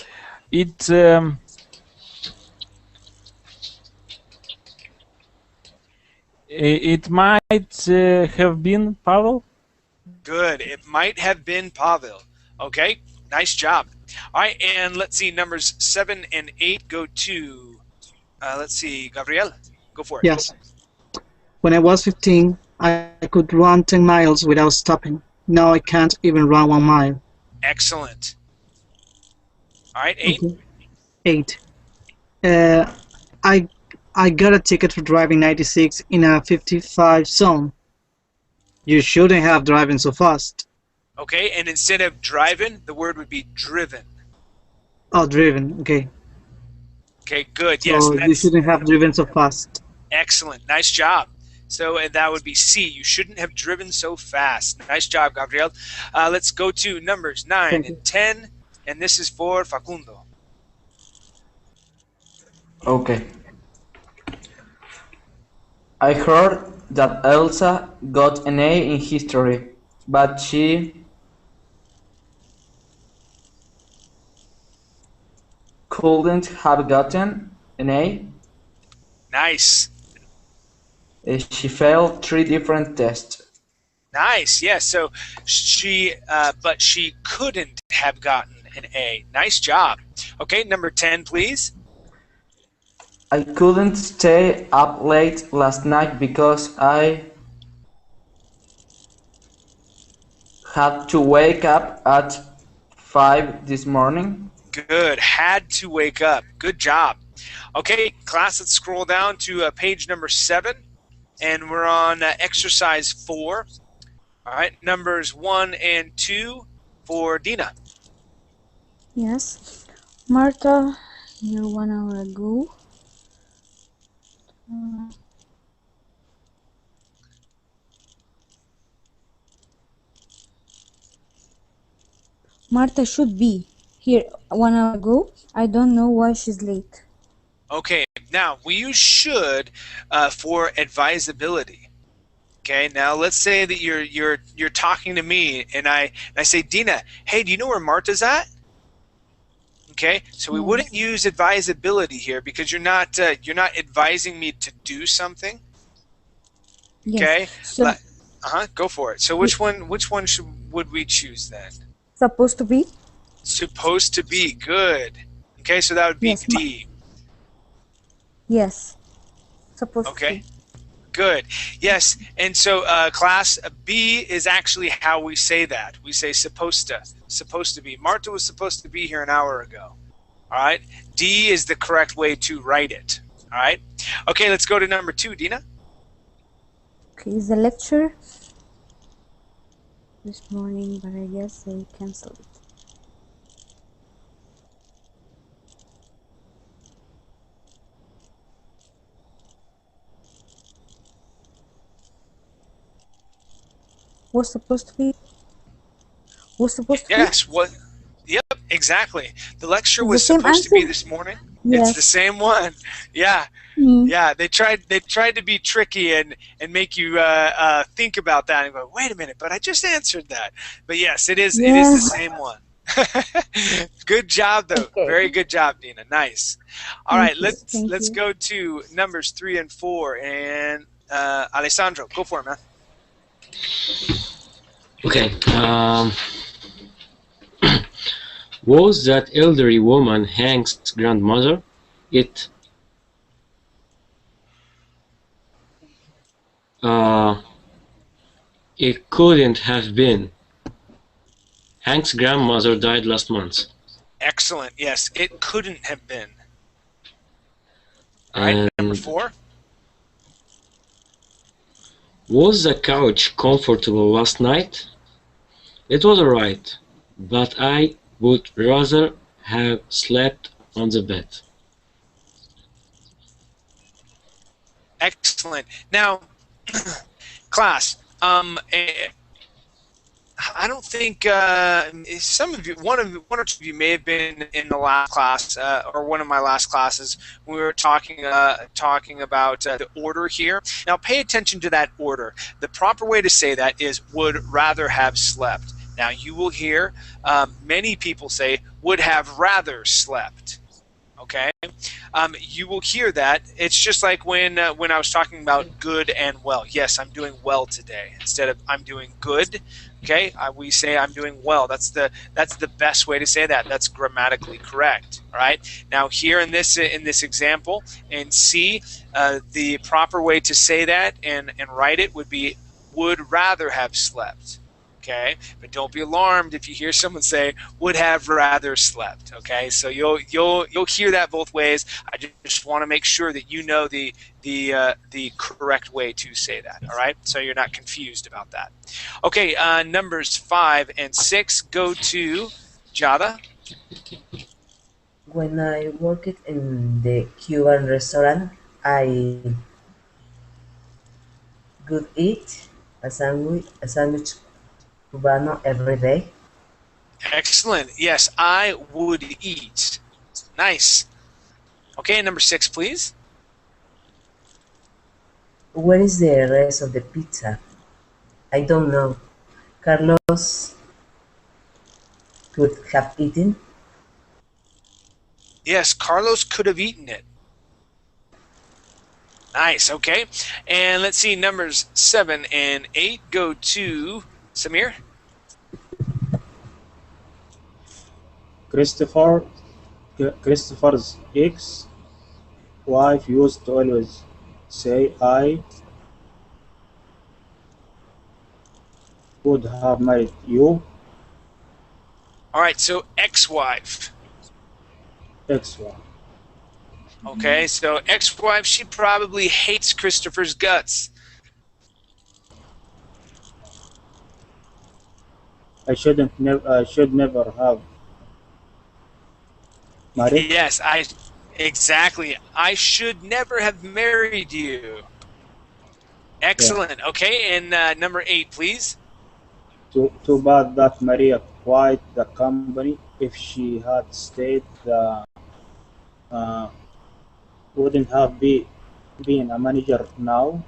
It might have been Pavel. Good. It might have been Pavel. Okay. Nice job. All right, and let's see. Numbers 7 and 8 go to. Let's see, Gabriel. Go for it. Yes. When I was 15, I could run 10 miles without stopping. Now I can't even run 1 mile. Excellent. All right, 8. Okay. 8. I got a ticket for driving 96 in a 55 zone. You shouldn't have driven so fast. Okay, and instead of driving, the word would be driven. Oh, driven. Okay. Okay, good. Yes. So you shouldn't have driven so fast. Excellent. Nice job. So that would be C. You shouldn't have driven so fast. Nice job, Gabriel. Let's go to numbers 9 and 10, and this is for Facundo. Okay. I heard that Elsa got an A in history, but she couldn't have gotten an A. Nice. She failed 3 different tests. Nice. Yes. So but she couldn't have gotten an A. Nice job. Okay, number 10, please. I couldn't stay up late last night because I had to wake up at 5 this morning. Good. Had to wake up. Good job. Okay, class, let's scroll down to page number 7, and we're on exercise 4. All right, numbers 1 and 2 for Dina. Yes. Martha, here 1 hour ago. Martha should be here 1 hour ago. I don't know why she's late. Okay, now we use should for advisability. Okay, now let's say that you're talking to me and I say, Dina, hey, do you know where Martha's at? Okay, so we wouldn't use advisability here because you're not advising me to do something. Yes. Okay, So, go for it. So which one would we choose then? supposed to be? Supposed to be. Good. Okay, so that would be Yes, D. Yes. Supposed to Okay. be. Good. Yes. And so class B is actually how we say that. We say supposed to be. Martha was supposed to be here an hour ago. All right. D is the correct way to write it. All right. Okay, let's go to number 2, Dina. Okay, is the lecture this morning, but I guess they canceled it. Was supposed to be? Was supposed to be? Yes. What? Yep. Exactly. The lecture It's the was same supposed to be answer? this morning. It's the Yes. same one. Yeah. Mm. Yeah, they tried to be tricky and make you think about that and go, wait a minute, but I just answered that. But yes, it is the Yes. same one. Good job though, Okay. very good job, Dina. Nice. All right, Thank you. let's Thank let's you. go to numbers 3 and 4, and Alessandro, go for it, man. Okay. Was that elderly woman Hank's grandmother? It uh, it couldn't have been. Hank's grandmother died last month. Excellent. Yes, it couldn't have been. All right, number And 4. was the couch comfortable last night? It was alright, but I would rather have slept on the bed. Excellent. Now, class, I don't think some of you, one or two of you may have been in the last class or one of my last classes. We were talking about the order here. Now, pay attention to that order. The proper way to say that is would rather have slept. Now, you will hear many people say would have rather slept. Okay, you will hear that. It's just like when I was talking about good and well. Yes, I'm doing well today instead of I'm doing good. Okay, we say I'm doing well. That's the best way to say that. That's grammatically correct. All right. Now here in this example in C, the proper way to say that and write it would be would rather have slept. Okay, but don't be alarmed if you hear someone say would have rather slept. Okay, so you'll hear that both ways. I just want to make sure that you know the correct way to say that. All right, so you're not confused about that. Okay, numbers 5 and 6 go to Jada. When I worked in the Cuban restaurant, I could eat a sandwich cubano every day. Excellent. Yes, I would eat. Nice. Okay, number 6, please. Where is the rest of the pizza? I don't know. Carlos could have eaten. Yes, Carlos could have eaten it. Nice. Okay, and let's see. Numbers 7 and 8 go to Samir. Christopher's ex-wife used to always say, "I would have married you." All right, so ex-wife. Ex-wife. Okay, so ex-wife, she probably hates Christopher's guts. I should never have married. Yes, exactly. I should never have married you. Yeah. Excellent. Okay, and number 8, please. Too bad that Maria quit the company. If she had stayed, uh, wouldn't have been a manager now.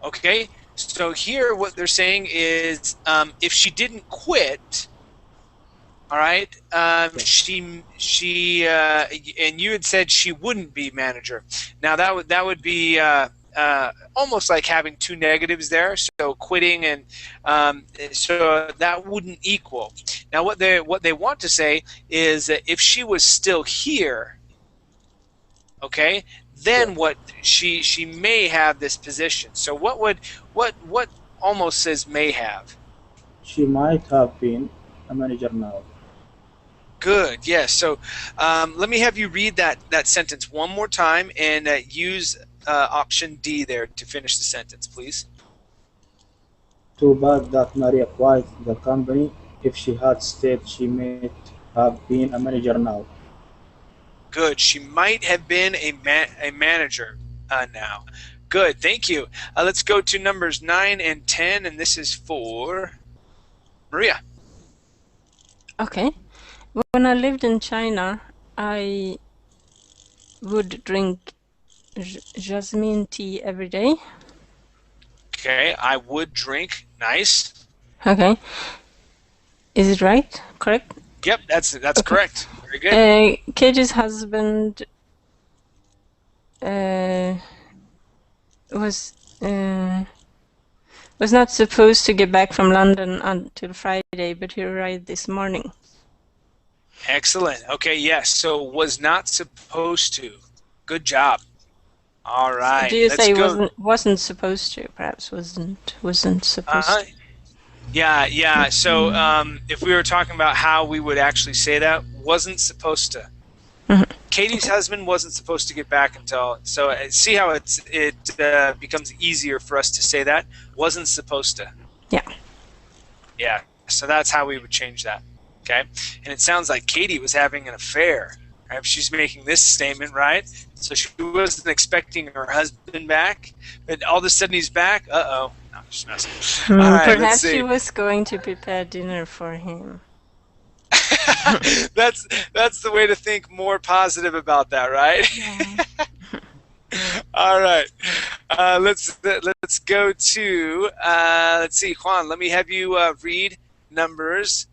Okay, so here what they're saying is if she didn't quit, all right, she and you had said she wouldn't be manager. Now that would be almost like having two negatives there. So quitting and so that wouldn't equal. Now what they want to say is that if she was still here, okay, then what she may have this position. So what almost says may have? She might have been a manager now. Good. Yes. So let me have you read that sentence one more time and use option D there to finish the sentence, please. Too bad that Maria quit the company. If she had stayed, she might have been a manager now. Good. She might have been a manager now. Good. Thank you. Let's go to numbers 9 and 10, and this is for Maria. Okay. When I lived in China, I would drink jasmine tea every day. Okay, I would drink. Nice. Okay. Is it right? Correct? Yep, that's Okay. correct. Very good. Katie's husband was not supposed to get back from London until Friday, but he arrived this morning. Excellent. Okay, yes. So was not supposed to. Good job. All right. Do you let's say go. wasn't supposed to? Perhaps wasn't supposed to. Yeah. So if we were talking about how we would actually say that, wasn't supposed to. Katie's husband wasn't supposed to get back until. So see how it becomes easier for us to say that. Wasn't supposed to. Yeah. Yeah. So that's how we would change that. Okay. And it sounds like Katie was having an affair. Right? She's making this statement, right? So she wasn't expecting her husband back, but all of a sudden he's back. Uh-oh. No, just messing. All right, Perhaps she was going to prepare dinner for him. That's the way to think more positive about that, right? Yeah. All right. Let's go to let's see, Juan. Let me have you read numbers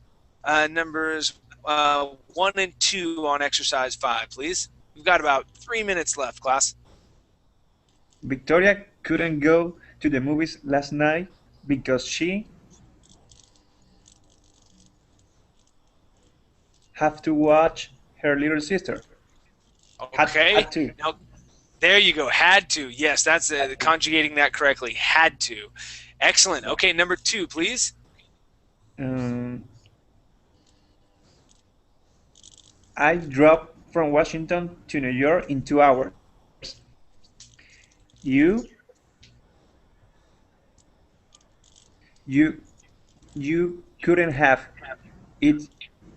1 and 2 on exercise 5, please. We've got about 3 minutes left, class. Victoria couldn't go to the movies last night because she have to watch her little sister. Okay. Had to. Now, there you go. Had to. Yes, that's conjugating that correctly. Had to. Excellent. Okay, number 2, please. I drove from Washington to New York in 2 hours. You couldn't have. It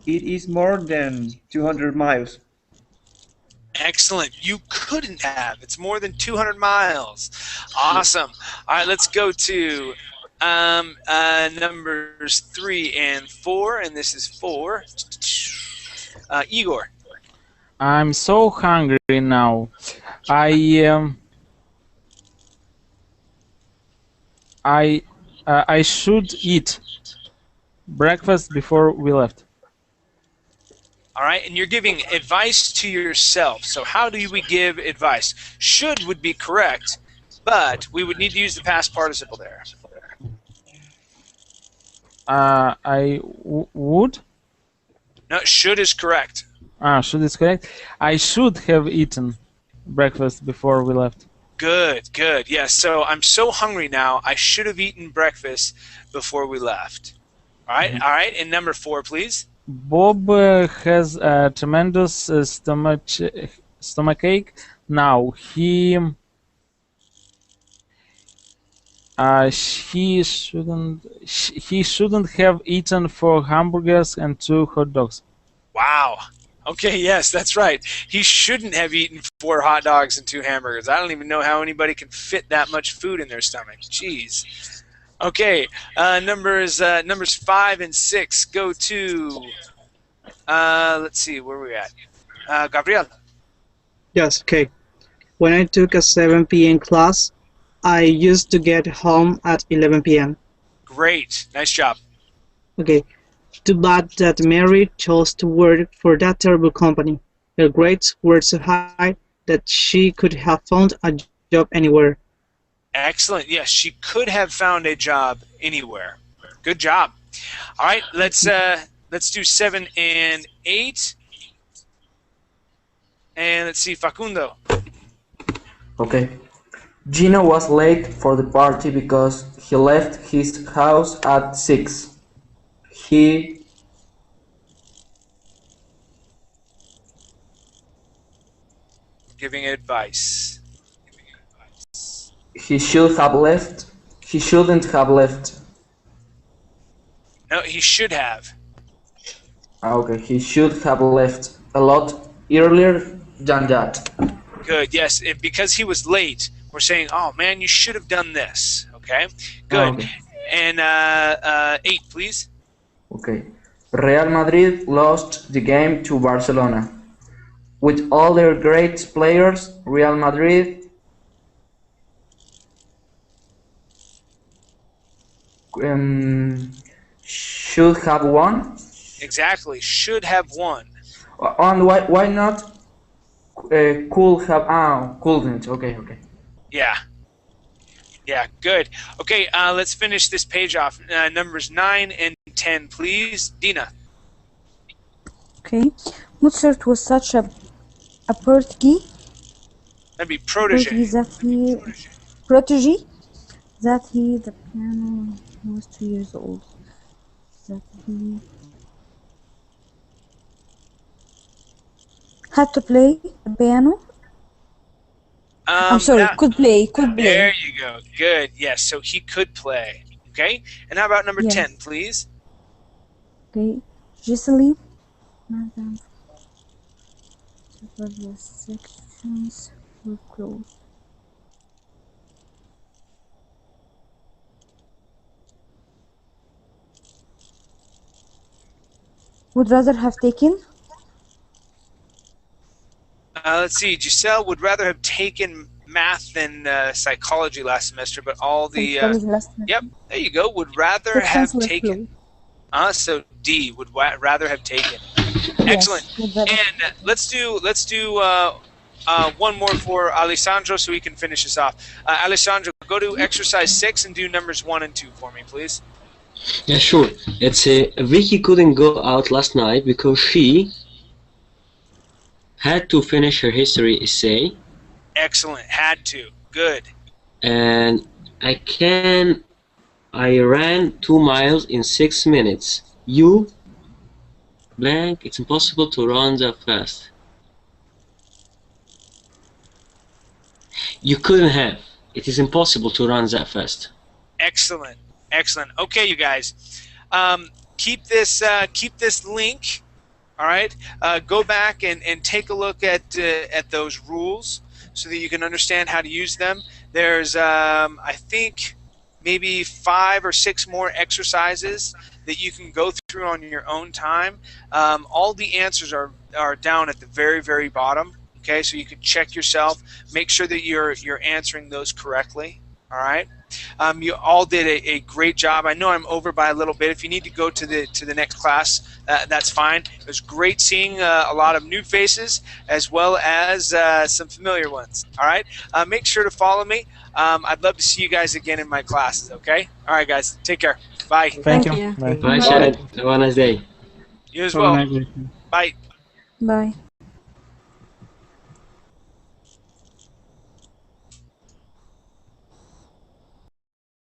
is more than 200 miles. Excellent. You couldn't have. It's more than 200 miles. Awesome. All right, let's go to numbers 3 and 4, and this is 4. Igor. I'm so hungry now. I should eat breakfast before we left. All right, and you're giving advice to yourself. So how do we give advice? Should would be correct, but we would need to use the past participle there. Would? No, should is correct. Should is correct. I should have eaten breakfast before we left. Good. Yes, so I'm so hungry now, I should have eaten breakfast before we left. All right, All right, and number 4, please. Bob has a tremendous stomachache now. He shouldn't have eaten 4 hamburgers and 2 hot dogs. Wow. Okay, yes, that's right. He shouldn't have eaten 4 hot dogs and 2 hamburgers. I don't even know how anybody can fit that much food in their stomach. Jeez. Okay, numbers 5 and 6 go to, let's see, where are we at? Gabriel. Yes, okay. When I took a 7 p.m. class, I used to get home at 11 p.m. Great, nice job. Okay. Too bad that Mary chose to work for that terrible company. Her grades were so high that she could have found a job anywhere. Excellent. Yes, she could have found a job anywhere. Good job. All right, let's do 7 and 8. And let's see, Facundo. Okay. Gino was late for the party because he left his house at 6. He Giving advice. He should have left. He shouldn't have left. No, he should have. Okay, he should have left a lot earlier than that. Good, yes. Because he was late, we're saying, oh, man, you should have done this. Okay? Good. Okay. And 8, please. Okay. Real Madrid lost the game to Barcelona. With all their great players, Real Madrid should have won. Exactly. Should have won. And why not could have? Couldn't. Okay. Yeah. Yeah, good. Okay, let's finish this page off. Numbers 9 and 10, please. Dina. Okay. Mozart was such a prodigy. That'd be protege. Protege that the piano was 2 years old. That he had to play the piano. I'm sorry, could play. There you go. Good. Yes, so he could play. Okay, and how about number 10, please? Okay, Giselle. Madam, the sections were closed. Would rather have taken? Let's see. Giselle would rather have taken math than psychology last semester, but all the yep, there you go. Would rather have taken. So D would rather have taken. Excellent. And let's do one more for Alessandro so we can finish this off. Alessandro, go to exercise 6 and do numbers 1 and 2 for me, please. Yeah, sure. It's Vicky couldn't go out last night because she had to finish her history essay. Excellent. Had to. Good. And I ran 2 miles in 6 minutes. You blank, it's impossible to run that fast. You couldn't have. It is impossible to run that fast. Excellent. Excellent. Okay, you guys. Keep this link. All right. Go back and take a look at those rules so that you can understand how to use them. There's I think maybe 5 or 6 more exercises that you can go through on your own time. All the answers are down at the very, very bottom. Okay, so you can check yourself, make sure that you're answering those correctly. All right. You all did a great job. I know I'm over by a little bit. If you need to go to the next class, that's fine. It was great seeing a lot of new faces as well as some familiar ones. All right. Make sure to follow me. I'd love to see you guys again in my classes. Okay. All right, guys. Take care. Bye. Thank you. Bye, Sharon. Have a nice day. You as well. Bye. Bye.